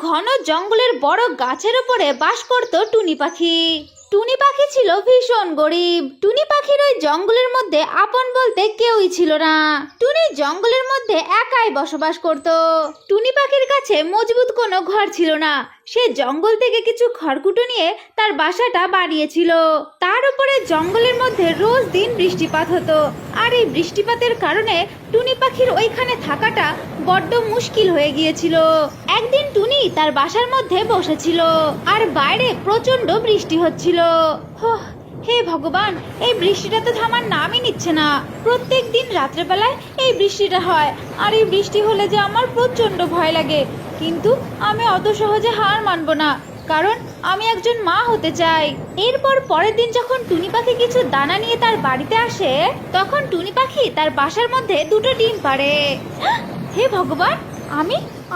ঘন জঙ্গলের বড় গাছের উপরে বাস করত টুনি পাখি। টুনি পাখি ছিল ভীষণ গরিব। টুনি পাখির ওই জঙ্গলের মধ্যে আপন বলতে কেউই ছিল না। টুনি জঙ্গলের মধ্যে একাই বসবাস করত। টুনি পাখির কাছে মজবুত কোনো ঘর ছিল না। সে জঙ্গল থেকে কিছু খড়কুটো নিয়ে তার বাসাটা বানিয়েছিল। তার উপরে জঙ্গলের মধ্যে রোজ দিন বৃষ্টিপাত হতো, আর এই বৃষ্টিপাতের কারণে টুনি পাখির ওইখানে থাকাটা বড্ড মুশকিল হয়ে গিয়েছিল। একদিন টুনি তার বাসার মধ্যে বসেছিল, আর বাইরে প্রচন্ড বৃষ্টি হচ্ছিল। হে ভগবান, এই বৃষ্টিটা তো থামার নামই নিচ্ছে না। প্রত্যেক দিন রাত্রেবেলায় এই বৃষ্টিটা হয়, আর এই বৃষ্টি হলে যে আমার প্রচন্ড ভয় লাগে। কিন্তু আমি অত সহজে হার মানবো না, কারণ আমি একজন মা হতে চাই। এরপর পরের দিন যখন টুনি পাখি কিছু দানা নিয়ে তার বাড়িতে আসে, তখন টুনি পাখি তার বাসার মধ্যে দুটো ডিম পাড়ে। হে ভগবান,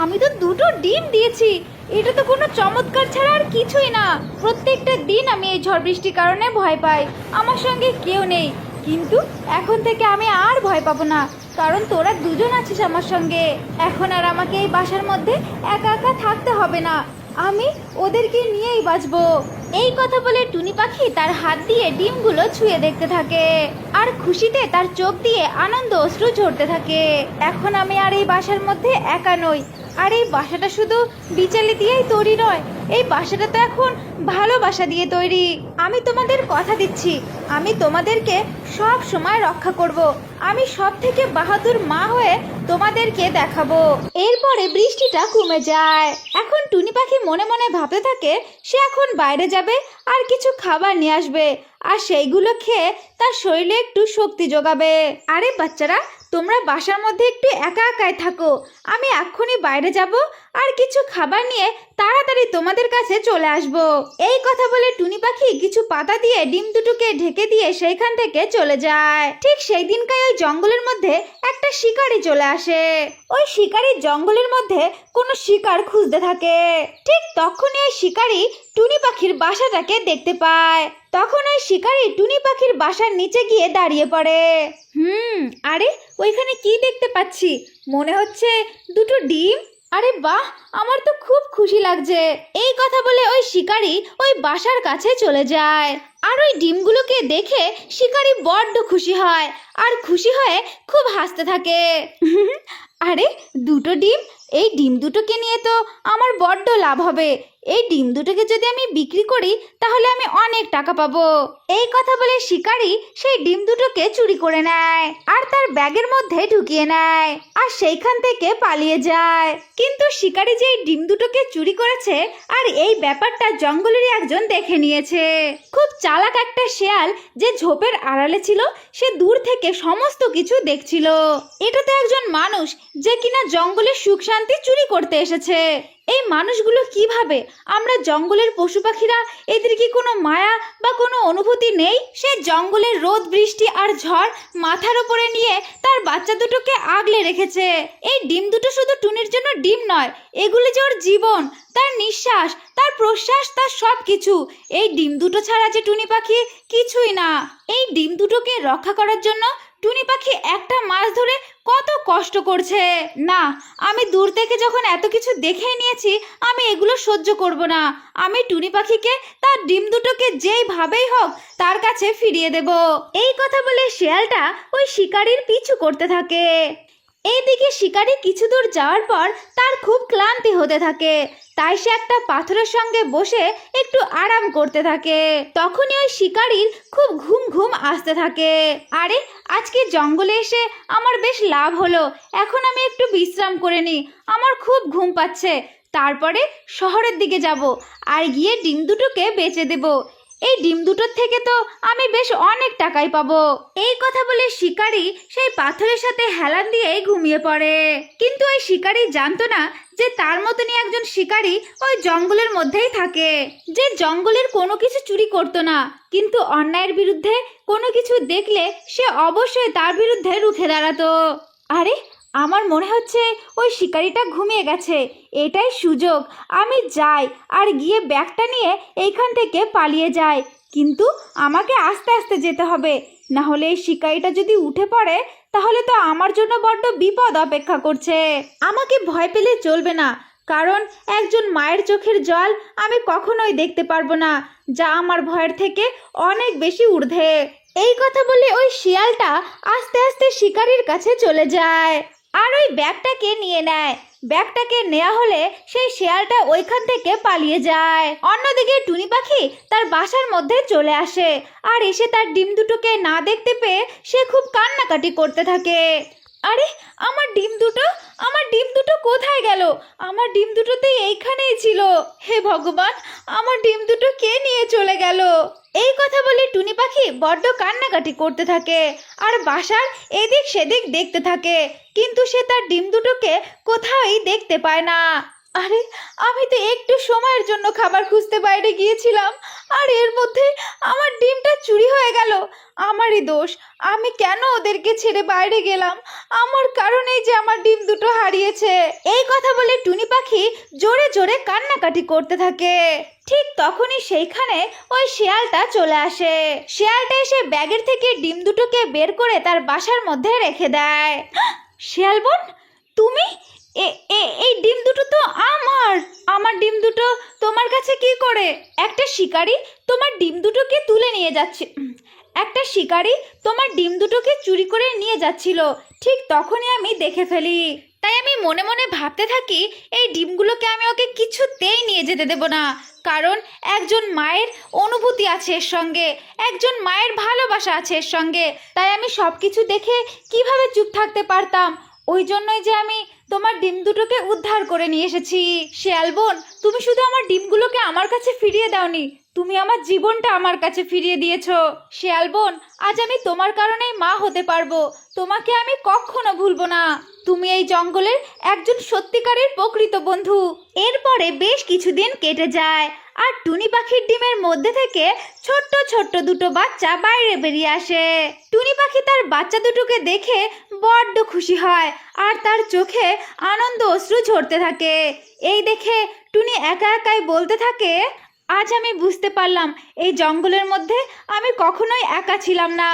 আমি তো দুটো ডিম দিয়েছি। এটা তো কোনো চমৎকার ছাড়া আর কিছুই না। প্রত্যেকটা দিন আমি এই ঝড় বৃষ্টির কারণে ভয় পাই। আমার সঙ্গে কেউ নেই, কিন্তু এখন থেকে আমি আর ভয় পাবো না, কারণ তোরা দুজন আছিস আমার সঙ্গে। এখন আর আমাকে এই বাসার মধ্যে একা একা থাকতে হবে না। আমি ওদেরকে নিয়েই বাঁচবো। এই কথা বলে টুনি পাখি তার হাত দিয়ে ডিমগুলো ছুঁয়ে দেখতে থাকে, আর খুশিতে তার চোখ দিয়ে আনন্দ অশ্রু ঝরতে থাকে। এখন আমি আর এই বাসার মধ্যে একা নই। আর এই বাসাটা শুধু বিচালি দিয়েই তৈরি নয়, এই বাসাটা তো এখন ভালোবাসা দিয়ে তৈরি। আমি তোমাদের কথা দিচ্ছি, আমি তোমাদেরকে সব সময় রক্ষা করব। আমি সব থেকে বাহাদুর মা হয়ে তোমাদেরকে দেখাবো। এরপরে বৃষ্টিটা কমে যায়। এখন টুনি পাখি মনে মনে ভাবতে থাকে সে এখন বাইরে যাবে আর কিছু খাবার নিয়ে আসবে, আর সেইগুলো খেয়ে তার শরীরে একটু শক্তি যোগাবে। আরে বাচ্চারা, তোমরা বাসার মধ্যে একটু একা একাই থাকো। আমি এক্ষুনি বাইরে যাব আর কিছু খাবার নিয়ে তাড়াতাড়ি তোমাদের কাছে চলে আসব। এই কথা বলে টুনি পাখি কিছু পাতা দিয়ে ডিম দুটোকে ঢেকে দিয়ে সেইখান থেকে চলে যায়। ঠিক সেই দিনকার ওই জঙ্গলের মধ্যে একটা শিকারি চলে আসে। ওই শিকারি জঙ্গলের মধ্যে কোনো শিকার খুঁজতে থাকে। ঠিক তখনই ওই শিকারি টুনি পাখির বাসাটাকে দেখতে পায়। তখন ওই শিকারি টুনি পাখির বাসার নিচে গিয়ে দাঁড়িয়ে পড়ে। আরে ওইখানে কি দেখতে পাচ্ছি? মনে হচ্ছে দুটো ডিম। আরে বাহ, আমার তো খুব খুশি লাগছে। এই কথা বলে ওই শিকারি ওই বাসার কাছে চলে যায়, আর ওই ডিমগুলোকে দেখে শিকারি বড্ড খুশি হয়, আর খুশি হয়ে খুব হাসতে থাকে। আরে দুটো ডিম, এই ডিম দুটোকে নিয়ে তো আমার বড্ড লাভ হবে। এই ডিম দুটোকে যদি আমি বিক্রি করি তাহলে আমি অনেক টাকা পাবো। এই কথা বলে শিকারি সেই ডিম দুটোকে চুরি করে নেয়, আর তার ব্যাগের মধ্যে ঢুকিয়ে নেয়, আর সেইখান থেকে পালিয়ে যায়। কিন্তু শিকারি যে এই ডিম দুটোকে চুরি করেছে আর এই ব্যাপারটা জঙ্গলেরই একজন দেখে নিয়েছে। খুব চালাক একটা শেয়াল যে ঝোপের আড়ালে ছিল, সে দূর থেকে সমস্ত কিছু দেখছিল। এটা তো একজন মানুষ যে কিনা জঙ্গলের সুখ শান্তি চুরি করতে এসেছে। এই মানুষগুলো কিভাবে? আমরা জঙ্গলের পশু পাখিরা, এদের কি কোনো মায়া বা কোনো অনুভূতি নেই? সে জঙ্গলের রোদ বৃষ্টি আর ঝড় মাথার উপরে নিয়ে তার বাচ্চা দুটোকে আগলে রেখেছে। এই ডিম দুটো শুধু টুনির জন্য ডিম নয়, এগুলো যে ওর জীবন, তার নিঃশ্বাস, তার প্রশ্বাস, তার সব কিছু। এই ডিম দুটো ছাড়া যে টুনি পাখি কিছুই না। এই ডিম দুটোকে রক্ষা করার জন্য টুনি পাখি একটা মাস ধরে কত কষ্ট করছে। না, আমি দূর থেকে যখন এত কিছু দেখেই নিয়েছি, আমি এগুলো সহ্য করব না। আমি টুনি পাখিকে তার ডিম দুটোকে যেইভাবেই হোক তার কাছে ফিরিয়ে দেব। এই কথা বলে শেয়ালটা ওই শিকারির পিছু করতে থাকে। এইদিকে শিকারি কিছু দূর যাওয়ার পর তার খুব ক্লান্তি হতে থাকে, তাই সে একটা পাথরের সঙ্গে বসে একটু আরাম করতে থাকে। তখনই ওই শিকারির খুব ঘুম ঘুম আসতে থাকে। আরে আজকে জঙ্গলে এসে আমার বেশ লাভ হলো, এখন আমি একটু বিশ্রাম করে নিই, আমার খুব ঘুম পাচ্ছে। তারপরে শহরের দিকে যাব আর গিয়ে ডিম দুটোকে বেচে দেব। এই ডিম দুটোর থেকে তো আমি বেশ অনেক টাকাই পাবো। এই কথা বলে শিকারি সেই পাথরের সাথে হেলান দিয়ে ঘুমিয়ে পড়ে। কিন্তু ওই শিকারি জানতো না যে তার মতনই একজন শিকারি ওই জঙ্গলের মধ্যেই থাকে, যে জঙ্গলের কোনো কিছু চুরি করতো না, কিন্তু অন্যায়ের বিরুদ্ধে কোনো কিছু দেখলে সে অবশ্যই তার বিরুদ্ধে রুখে দাঁড়াতো। আরে আমার মনে হচ্ছে ওই শিকারিটা ঘুমিয়ে গেছে, এটাই সুযোগ। আমি যাই আর গিয়ে ব্যাগটা নিয়ে এইখান থেকে পালিয়ে যাই, কিন্তু আমাকে আস্তে আস্তে যেতে হবে, না হলে এই শিকারিটা যদি উঠে পড়ে তাহলে তো আমার জন্য বড্ড বিপদ অপেক্ষা করছে। আমাকে ভয় পেলে চলবে না, কারণ একজন মায়ের চোখের জল আমি কখনোই দেখতে পারবো না, যা আমার ভয়ের থেকে অনেক বেশি ঊর্ধ্বে। এই কথা বলে ওই শিয়ালটা আস্তে আস্তে শিকারীর কাছে চলে যায় আর ওই ব্যাগটাকে নিয়ে নেয়। ব্যাগটাকে নেওয়া হলে সেই শিয়ালটা ওইখান থেকে পালিয়ে যায়। অন্যদিকে টুনি পাখি তার বাসার মধ্যে চলে আসে আর এসে তার ডিম দুটোকে না দেখতে পেয়ে সে খুব কান্নাকাটি করতে থাকে। আরে আমার ডিম দুটো কোথায় গেল? আমার ডিম দুটো তো এইখানেই ছিল। হে ভগবান, আমার ডিম দুটো কে নিয়ে চলে গেল? এই কথা বলে টুনি পাখি বড্ড কান্নাকাটি করতে থাকে আর বাসার এদিক সেদিক দেখতে থাকে, কিন্তু সে তার ডিম দুটোকে কোথাওই দেখতে পায় না। আরে আমি তো একটু সময়ের জন্য খাবার খুঁজতে বাইরে গিয়েছিলাম, আর এর মধ্যে আমার ডিমটা চুরি হয়ে গেল। আমারই দোষ, আমি কেন ওদেরকে ছেড়ে বাইরে গেলাম? আমার কারণেই যে আমার ডিম দুটো হারিয়েছে। এই কথা বলে টুনি পাখি জোরে জোরে কান্নাকাটি করতে থাকে। ঠিক তখনই সেইখানে ওই শিয়ালটা চলে আসে। শিয়ালটা এসে ব্যাগের থেকে ডিম দুটোকে বের করে তার বাসার মধ্যে রেখে দেয়। শিয়াল বোন, তুমি এই ডিম দুটো তো আমার ডিম দুটো তোমার কাছে কি করে? একটা শিকারী তোমার ডিম দুটোকে তুলে নিয়ে যাচ্ছে। একটা শিকারী তোমার ডিম দুটোকে চুরি করে নিয়ে যাচ্ছিল, ঠিক তখনই আমি দেখে ফেলি। তাই আমি মনে মনে ভাবতে থাকি এই ডিমগুলোকে আমি ওকে কিছুতেই নিয়ে যেতে দেব না, কারণ একজন মায়ের অনুভূতি আছে এর সঙ্গে, একজন মায়ের ভালোবাসা আছে এর সঙ্গে। তাই আমি সব কিছু দেখে কিভাবে চুপ থাকতে পারতাম? ওই জন্যই যে আমি তোমার ডিম দুটোকে উদ্ধার করে নিয়ে এসেছি। শিয়াল বোন, তুমি শুধু আমার ডিমগুলোকে আমার কাছে ফিরিয়ে দাওনি, তুমি আমার জীবনটা আমার কাছে ফিরিয়ে দিয়েছো। শিয়াল বোন, আজ আমি তোমার কারণেই মা হতে পারবো। তোমাকে আমি কখনো ভুলবো না। তুমি এই জঙ্গলের একজন সত্যিকারের প্রকৃত বন্ধু। এরপরে বেশ কিছুদিন কেটে যায় আর টুনি পাখির ডিমের মধ্যে থেকে ছোট্ট ছোট্ট দুটো বাচ্চা বাইরে বেরিয়ে আসে। টুনি পাখি তার বাচ্চা দুটোকে দেখে বড্ড খুশি হয় আর তার চোখে আনন্দ অশ্রু ঝরতে থাকে। এই দেখে টুনি একা একাই বলতে থাকে, আজ আমি বুঝতে পারলাম এই জঙ্গলের মধ্যে আমি কখনোই একা ছিলাম না।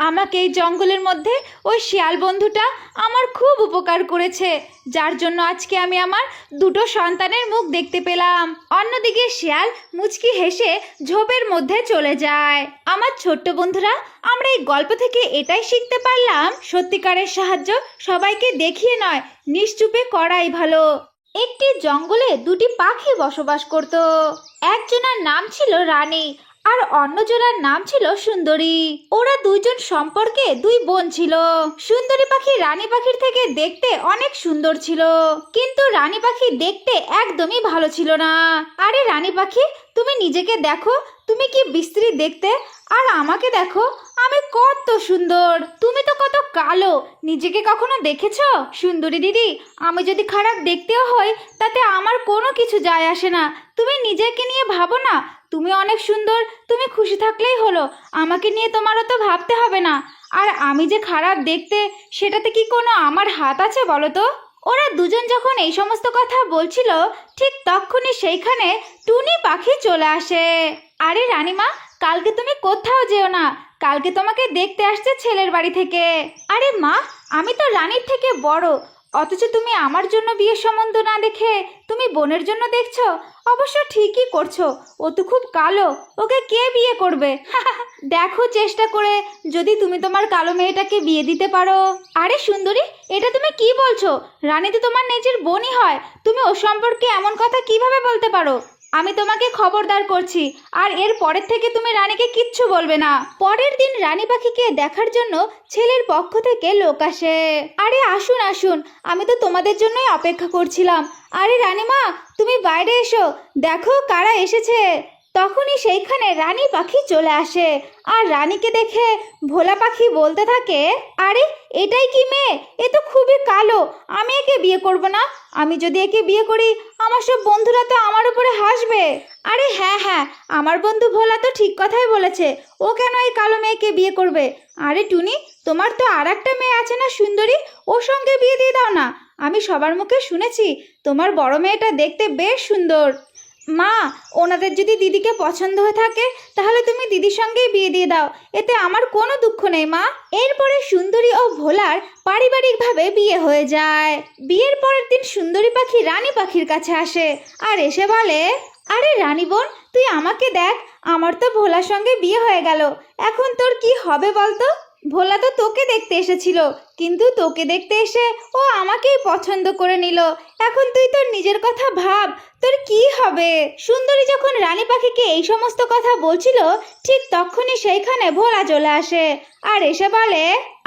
আমাকে এই জঙ্গলের মধ্যে ওই শিয়াল বন্ধুটা আমার খুব উপকার করেছে, যার জন্য আজকে আমি আমার দুটো সন্তানের মুখ দেখতে পেলাম। অন্যদিকে শিয়াল মুচকি হেসে ঝোপের মধ্যে চলে যায়। আমার ছোট্ট বন্ধুরা, আমরা এই গল্প থেকে এটাই শিখতে পারলাম, সত্যিকারের সাহায্য সবাইকে দেখিয়ে নয়, নিশ্চুপে করাই ভালো। একটি জঙ্গলে দুটি পাখি বসবাস করত। একজনের নাম ছিল রানী আর অন্যজনের নাম ছিল সুন্দরী। ওরা দুইজন সম্পর্কে দুই বোন ছিল। সুন্দরী পাখি রানী পাখির থেকে দেখতে অনেক সুন্দর ছিল, কিন্তু রানী পাখি দেখতে একদমই ভালো ছিল না। আরে রানী পাখি, তুমি নিজেকে দেখো, তুমি কি বিশ্রী দেখতে, আর আমাকে দেখো, আমি কত সুন্দর। তুমি তো কত কালো, নিজেকে কখনো দেখেছো? সুন্দরী দিদি, আমি যদি খারাপ দেখতেও হই তাতে আমার কোনো কিছু যায় আসে না। তুমি নিজেকে নিয়ে ভাবো না, তুমি অনেক সুন্দর, তুমি খুশি থাকলেই হলো, আমাকে নিয়ে তোমারও তো ভাবতে হবে না। আর আমি যে খারাপ দেখতে, সেটাতে কি কোনো আমার হাত আছে বলো তো? ওরা দুজন যখন এই সমস্ত কথা বলছিল, ঠিক তখনই সেইখানে টুনি পাখি চলে আসে। আরে রানীমা, কালকে তুমি কোথাও যেও না, কালকে তোমাকে দেখতে আসছে ছেলের বাড়ি থেকে। আরে মা, আমি তো রানীর থেকে বড়, অথচ তুমি আমার জন্য বিয়ের সম্বন্ধ না দেখে তুমি বোনের জন্য দেখছো। অবশ্য ঠিকই করছো, ও তো খুব কালো, ওকে কে বিয়ে করবে? দেখো চেষ্টা করে যদি তুমি তোমার কালো মেয়েটাকে বিয়ে দিতে পারো। আরে সুন্দরী, এটা তুমি কি বলছো? রানী তো তোমার নিজের বোনই হয়, তুমি ও সম্পর্কে এমন কথা কিভাবে বলতে পারো? আমি তোমাকে খবরদার করছি, আর এর পরের থেকে তুমি রানীকে কিচ্ছু বলবে না। পরের দিন রানী পাখিকে দেখার জন্য ছেলের পক্ষ থেকে লোক আসে। আরে আসুন আসুন, আমি তো তোমাদের জন্যই অপেক্ষা করছিলাম। আরে রানীমা, তুমি বাইরে এসো, দেখো কারা এসেছে। তখনই সেইখানে রানী পাখি চলে আসে আর রানীকে দেখে ভোলা পাখি বলতে থাকে, আরে এটাই কি মেয়ে? এ তো খুবই কালো, আমি একে বিয়ে করব না। আমি যদি একে বিয়ে করি, আমার সব বন্ধুরা তো আমার উপরে হাসবে। আরে হ্যাঁ হ্যাঁ, আমার বন্ধু ভোলা তো ঠিক কথাই বলেছে, ও কেন এই কালো মেয়েকে বিয়ে করবে? আরে টুনি, তোমার তো আর একটা মেয়ে আছে না সুন্দরী, ওর সঙ্গে বিয়ে দিয়ে দাও না। আমি সবার মুখে শুনেছি তোমার বড় মেয়েটা দেখতে বেশ সুন্দর। মা, ওনাদের যদি দিদিকে পছন্দ হয়ে থাকে তাহলে তুমি দিদির সঙ্গেই বিয়ে দিয়ে দাও, এতে আমার কোনো দুঃখ নেই মা। এরপরে সুন্দরী ও ভোলার পারিবারিকভাবে বিয়ে হয়ে যায়। বিয়ের পরের দিন সুন্দরী পাখি রানী পাখির কাছে আসে আর এসে বলে, আরে রানী বোন, তুই আমাকে দেখ, আমার তো ভোলার সঙ্গে বিয়ে হয়ে গেল, এখন তোর কি হবে বলতো? ভোলা তো তোকে দেখতে এসেছিল, কিন্তু তোকে দেখতে এসে ও আমাকেই পছন্দ করে নিল, এখন তুই তোর নিজের কথা ভাব, তোর কি হবে? সুন্দরী যখন রানী পাখিকে এই সমস্ত কথা বলছিল ঠিক তখনই সেইখানে ভোলা চলে আসে আর এসে বলে,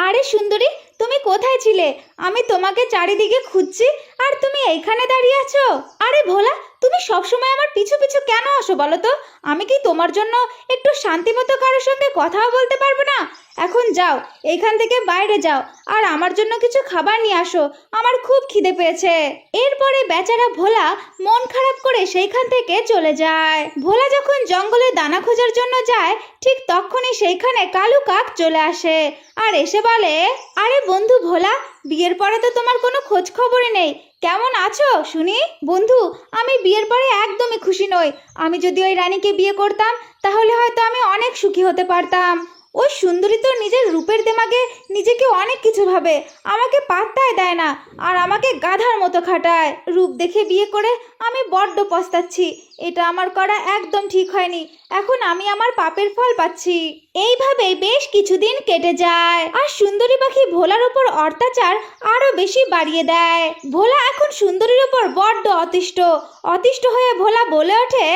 আরে সুন্দরী, তুমি কোথায় ছিলে? আমি তোমাকে চারিদিকে খুঁজছি আর তুমি এইখানে দাঁড়িয়ে আছো। আরে ভোলা, তুমি সবসময় আমার পিছু পিছু কেন আসো বলো তো? আমি কি তোমার জন্য একটু শান্তিমতো কারোর সঙ্গে কথাও বলতে পারবো না? এখন যাও, এইখান থেকে বাইরে যাও আর আমার জন্য কিছু খাবার নিয়ে আসো, আমার খুব খিদে পেয়েছে। এরপরে বেচারা ভোলা মন খারাপ করে সেইখান থেকে চলে যায়। ভোলা যখন জঙ্গলে দানা খোঁজার জন্য যায় ঠিক তখনই সেইখানে কালু কাক চলে আসে আর এসে বলে, আরে বন্ধু ভোলা, বিয়ের পরে তো তোমার কোনো খোঁজ খবরই নেই, কেমন আছো শুনি? বন্ধু, আমি বিয়ের পরে একদমই খুশি নই। আমি যদি ওই রানীকে বিয়ে করতাম তাহলে হয়তো আমি অনেক সুখী হতে পারতাম। ওই সুন্দরী তো নিজের রূপের দেমাগে নিজেকে অনেক কিছু ভাবে, আমাকে পাত্তাই দেয় না আর আমাকে গাধার মতো খাটায়। রূপ দেখে বিয়ে করে আমি বড্ড পস্তাচ্ছি, এটা আমার করা একদম ঠিক হয়নি, এখন আমি আমার পাপের ফল পাচ্ছি। এইভাবেই বেশ কিছুদিন কেটে যায় আর সুন্দরী পাখি ভোলার উপর অত্যাচার আরো বেশি বাড়িয়ে দেয়। ভোলা এখন সুন্দরীর উপর বড্ড অতিষ্ঠ হয়ে ভোলা বলে ওঠে,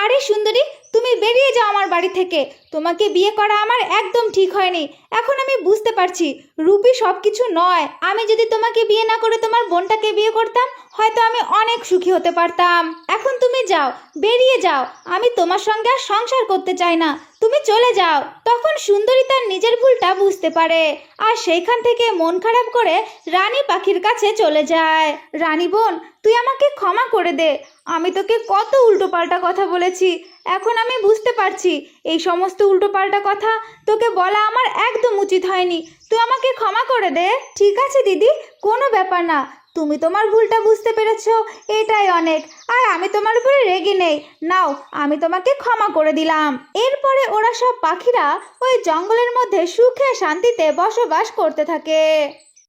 আরে সুন্দরী, তুমি বেরিয়ে যাও আমার বাড়ি থেকে, তোমাকে বিয়ে করা আমার একদম ঠিক হয়নি। এখন আমি বুঝতে পারছি রূপই সব কিছু নয়, আমি যদি তোমাকে বিয়ে না করে তোমার বোনটাকে বিয়ে করতাম হয়তো আমি অনেক সুখী হতে পারতাম। এখন তুমি যাও, বেরিয়ে যাও, আমি তোমার সঙ্গে আর সংসার করতে চাই না, তুমি চলে যাও। তখন সুন্দরী তার নিজের ভুলটা বুঝতে পারে আর সেইখান থেকে মন খারাপ করে রানী পাখির কাছে চলে যায়। রানী বোন, তুই আমাকে ক্ষমা করে দে, আমি তোকে কত উল্টোপাল্টা কথা বলেছি, এখন আমি বুঝতে পারছি এই সমস্ত উল্টোপাল্টা কথা তোকে বলা আমার একদম উচিত হয়নি, তুই আমাকে ক্ষমা করে দে। ঠিক আছে দিদি, কোনো ব্যাপার না, তুমি তোমার ভুলটা বুঝতে পেরেছো, এটাই অনেক, আর আমি তোমার উপরে রেগে নেই, নাও আমি তোমাকে ক্ষমা করে দিলাম। এরপরে ওরা সব পাখিরা ওই জঙ্গলের মধ্যে সুখে শান্তিতে বসবাস করতে থাকে।